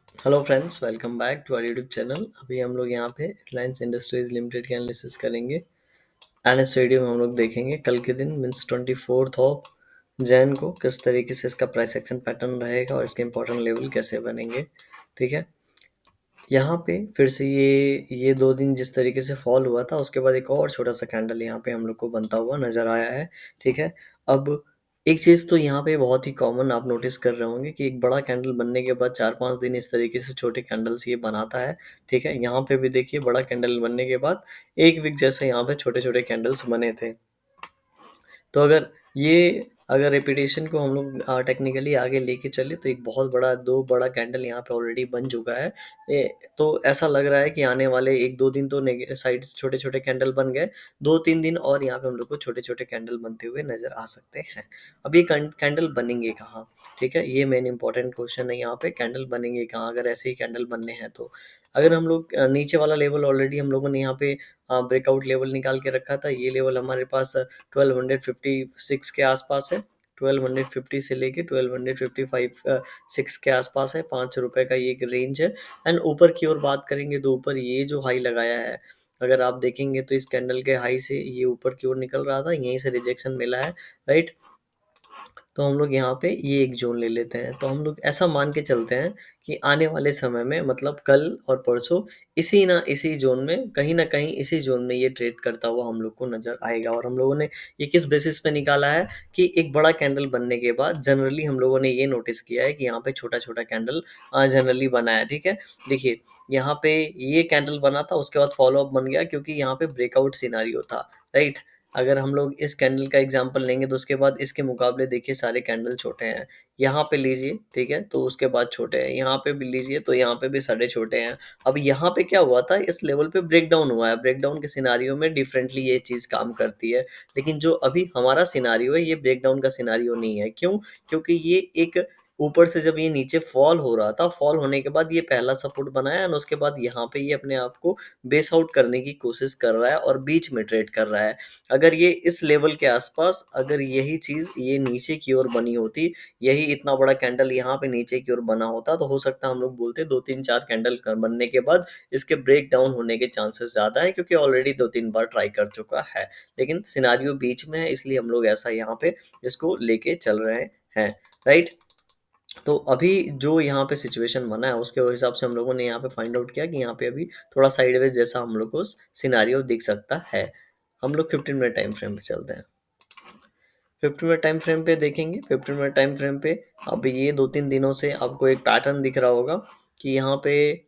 Hello friends, welcome back to our YouTube channel. अभी हम लोग यहाँ पे रिलायंस इंडस्ट्रीज लिमिटेड के एनालिसिस करेंगे। एन एस वीडियो में हम लोग देखेंगे कल के दिन मीन्स 24 ऑफ जैन को किस तरीके से इसका प्राइस एक्शन पैटर्न रहेगा और इसके इंपॉर्टेंट लेवल कैसे बनेंगे। ठीक है, यहाँ पे फिर से ये 2 दिन जिस तरीके से फॉल हुआ था उसके बाद एक और छोटा सा कैंडल यहाँ पे हम लोग को बनता हुआ नजर आया है। ठीक है, अब एक चीज़ तो यहाँ पे बहुत ही कॉमन आप नोटिस कर रहे होंगे कि एक बड़ा कैंडल बनने के बाद 4-5 दिन इस तरीके से छोटे कैंडल्स ये बनाता है। ठीक है, यहाँ पे भी देखिए बड़ा कैंडल बनने के बाद एक वीक जैसे यहाँ पे छोटे छोटे कैंडल्स बने थे। तो अगर रेपिटेशन को हम लोग टेक्निकली आगे लेके चले तो एक बहुत बड़ा दो बड़ा कैंडल यहाँ पे ऑलरेडी बन चुका है। तो ऐसा लग रहा है कि आने वाले 1-2 दिन तो साइड छोटे छोटे कैंडल बन गए, 2-3 दिन और यहाँ पे हम लोग को छोटे छोटे कैंडल बनते हुए नजर आ सकते हैं। अब ये कैंडल बनेंगे कहाँ? ठीक है, ये मेन इंपॉर्टेंट क्वेश्चन है यहाँ पे, कैंडल बनेंगे कहाँ अगर ऐसे ही कैंडल बनने हैं तो। अगर हम लोग नीचे वाला लेवल ऑलरेडी हम लोगों ने यहाँ पे ब्रेकआउट लेवल निकाल के रखा था, ये लेवल हमारे पास 1256 के आसपास है। 1250 से लेके 1255 6 के आसपास है, ₹5 का ये एक रेंज है। एंड ऊपर की ओर बात करेंगे तो ऊपर ये जो हाई लगाया है, अगर आप देखेंगे तो इस कैंडल के हाई से ये ऊपर की ओर निकल रहा था, यहीं से रिजेक्शन मिला है, राइट। तो हम लोग यहाँ पे ये एक जोन ले लेते हैं, तो हम लोग ऐसा मान के चलते हैं कि आने वाले समय में मतलब कल और परसों इसी जोन में कहीं ना कहीं इसी जोन में ये ट्रेड करता हुआ हम लोग को नजर आएगा। और हम लोगों ने ये किस बेसिस पे निकाला है कि एक बड़ा कैंडल बनने के बाद जनरली हम लोगों ने ये नोटिस किया है कि यहाँ पे छोटा छोटा कैंडल जनरली बना है। ठीक है, देखिए यहाँ पे ये कैंडल बना था, उसके बाद फॉलो अप बन गया क्योंकि यहाँ पे ब्रेकआउट सिनारियो था, राइट। अगर हम लोग इस कैंडल का एग्जांपल लेंगे तो उसके बाद इसके मुकाबले देखिए सारे कैंडल छोटे हैं। यहाँ पे लीजिए, ठीक है, तो उसके बाद छोटे हैं, यहाँ पे भी लीजिए तो यहाँ पे भी सारे छोटे हैं। अब यहाँ पे क्या हुआ था, इस लेवल पे ब्रेक डाउन हुआ है। ब्रेक डाउन के सिनारियो में डिफरेंटली ये चीज़ काम करती है, लेकिन जो अभी हमारा सिनारियो है ये ब्रेक डाउन का सिनारियो नहीं है। क्यों? क्योंकि ये एक ऊपर से जब ये नीचे फॉल हो रहा था, फॉल होने के बाद ये पहला सपोर्ट बनाया और उसके बाद यहाँ पे ये अपने आप को बेस आउट करने की कोशिश कर रहा है और बीच में ट्रेड कर रहा है। अगर ये इस लेवल के आसपास अगर यही चीज़ ये नीचे की ओर बनी होती, यही इतना बड़ा कैंडल यहाँ पे नीचे की ओर बना होता, तो हो सकता है हम लोग बोलते 2-3-4 कैंडल बनने के बाद इसके ब्रेक डाउन होने के चांसेस ज़्यादा है, क्योंकि ऑलरेडी 2-3 बार ट्राई कर चुका है। लेकिन सिनारियो बीच में है, इसलिए हम लोग ऐसा यहाँ पे इसको लेके चल रहे हैं, राइट। तो अभी जो यहाँ पे सिचुएशन बना है उसके हिसाब से हम लोगों ने यहाँ पे फाइंड आउट किया कि यहाँ पे अभी थोड़ा साइडवेज जैसा हम लोग को सिनारियो दिख सकता है। हम लोग 15 मिनट टाइम फ्रेम पे चलते हैं। 15 मिनट टाइम फ्रेम पे देखेंगे, 15 मिनट टाइम फ्रेम पे अब ये 2-3 दिनों से आपको एक पैटर्न दिख रहा होगा कि यहाँ पे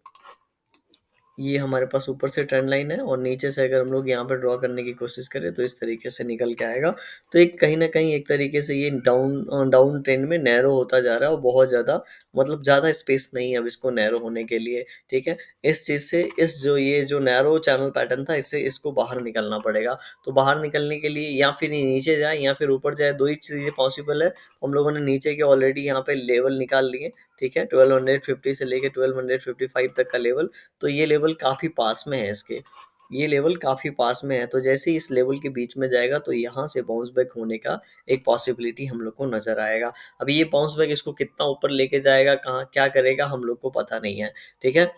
ये हमारे पास ऊपर से ट्रेंड लाइन है और नीचे से अगर हम लोग यहाँ पे ड्रॉ करने की कोशिश करें तो इस तरीके से निकल के आएगा। तो एक कहीं ना कहीं एक तरीके से ये डाउन डाउन ट्रेंड में नैरो होता जा रहा है और बहुत ज़्यादा मतलब ज़्यादा स्पेस नहीं है अब इसको नैरो होने के लिए। ठीक है, इस चीज़ से इस जो ये जो नैरो चैनल पैटर्न था इससे इसको बाहर निकलना पड़ेगा। तो बाहर निकलने के लिए या फिर ये नीचे जाए या फिर ऊपर जाए, दो ही चीज़ें पॉसिबल है। हम लोगों ने नीचे के ऑलरेडी यहाँ पे लेवल निकाल लिए। ठीक है, 1250 से लेके 1255 तक का लेवल, तो ये लेवल काफ़ी पास में है इसके, ये लेवल काफ़ी पास में है। तो जैसे ही इस लेवल के बीच में जाएगा तो यहाँ से बाउंस बैक होने का एक पॉसिबिलिटी हम लोग को नज़र आएगा। अभी ये बाउंस बैक इसको कितना ऊपर लेके जाएगा, कहाँ क्या करेगा, हम लोग को पता नहीं है। ठीक है,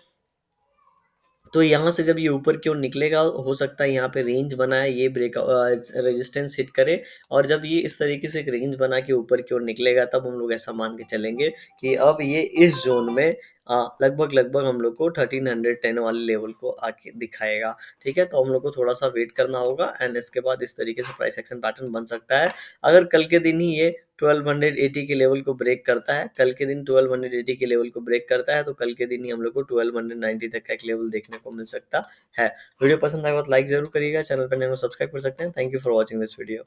तो यहाँ से जब ये ऊपर की ओर निकलेगा हो सकता है यहाँ पे रेंज बना है, ये ब्रेक रेजिस्टेंस हिट करे और जब ये इस तरीके से एक रेंज बना के ऊपर की ओर निकलेगा तब हम लोग ऐसा मान के चलेंगे कि अब ये इस जोन में लगभग लगभग हम लोग को 1310 वाले लेवल को आके दिखाएगा। ठीक है, तो हम लोग को थोड़ा सा वेट करना होगा एंड इसके बाद इस तरीके से प्राइस एक्शन पैटर्न बन सकता है। अगर कल के दिन ही ये 1280 के लेवल को ब्रेक करता है, कल के दिन 1280 के लेवल को ब्रेक करता है तो कल के दिन ही हम लोग को 1290 तक का एक लेवल देखने को मिल सकता है। वीडियो पसंद आए तो लाइक जरूर करिएगा, चैनल पर नए हो सब्सक्राइब कर सकते हैं। Thank you for watching this video.